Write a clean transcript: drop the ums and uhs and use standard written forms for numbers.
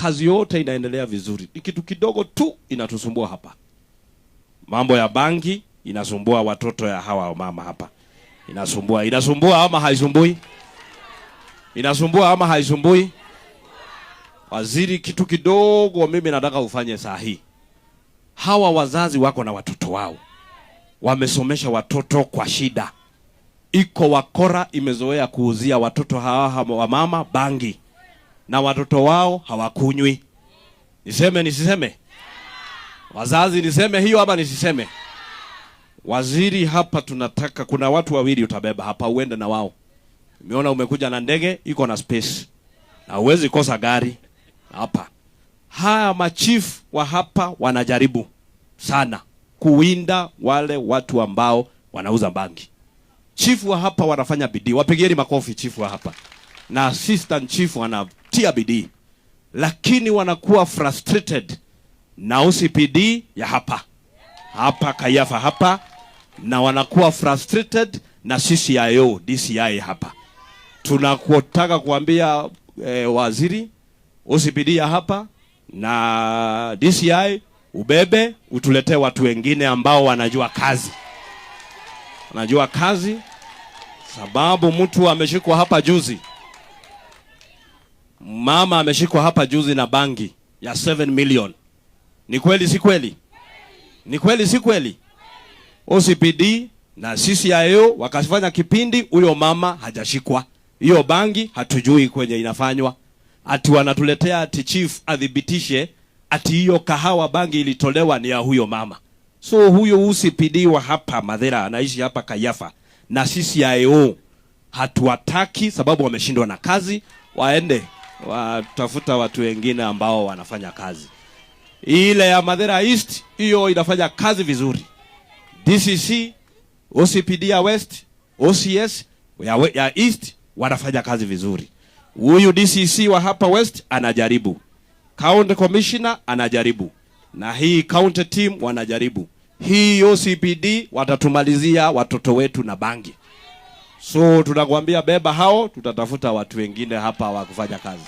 kazi yote inaendelea vizuri. Ni kitu kidogo tu inatusumbua hapa. Mambo ya bangi inasumbua watoto ya hawa mama hapa. Inasumbua ama haisumbui? Inasumbua ama haisumbui? Waziri, kitu kidogo mimi nataka ufanye saa hii. Hawa wazazi wako na watoto wao. Wamesomesha watoto kwa shida. Iko wakora imezoea kuuzia watoto hawa wa mama bangi. Na watoto wao hawakunywi. Niseme nisiseme? Wazazi niseme hiyo ama nisiseme? Waziri, hapa tunataka, kuna watu wawili utabeba hapa uende na wao. Nimeona umekuja na ndege iko na space. Na huwezi kosa gari hapa. Haya machief wa hapa wanajaribu sana kuwinda wale watu ambao wanauza bangi. Chief wa hapa wanafanya bidii. Wapigieni makofi chief wa hapa. Na assistant chief wanatia bidii. Lakini wanakuwa frustrated na OCPD ya hapa. Hapa Kayafa hapa. Na wanakuwa frustrated na CCIO, DCI hapa. Tunakutaka kuambia waziri, OCPD ya hapa na DCI ubebe utuletee watu wengine ambao wanajua kazi. Wanajua kazi, sababu mtu ameshikwa hapa juzi. Mama ameshikwa hapa juzi na bangi ya 7 million. Ni kweli si kweli? Ni kweli si kweli? OCPD na CCIO wakafanya kipindi, huyo mama hajashikwa. Hiyo bangi hatujui kwenye inafanywa. Ati wanatuletea ati chief adhibitishe ati hiyo kahawa bangi ilitolewa ni ya huyo mama. So huyo OCPD wa hapa Mathira anaishi hapa Kayafa na CCIO hatuwataki sababu wameshindwa na kazi, waende watafuta watu wengine ambao wanafanya kazi. Ile ya Mathira East hiyo inafanya kazi vizuri. DCC, OCPD ya West, OCS ya East wanafanya kazi vizuri. Huyu DCC wa hapa West anajaribu. County Commissioner anajaribu. Na hii county team wanajaribu. Hii OCPD watatumalizia watoto wetu na bangi. So tunakuambia beba hao, tutatafuta watu wengine hapa wa kufanya kazi.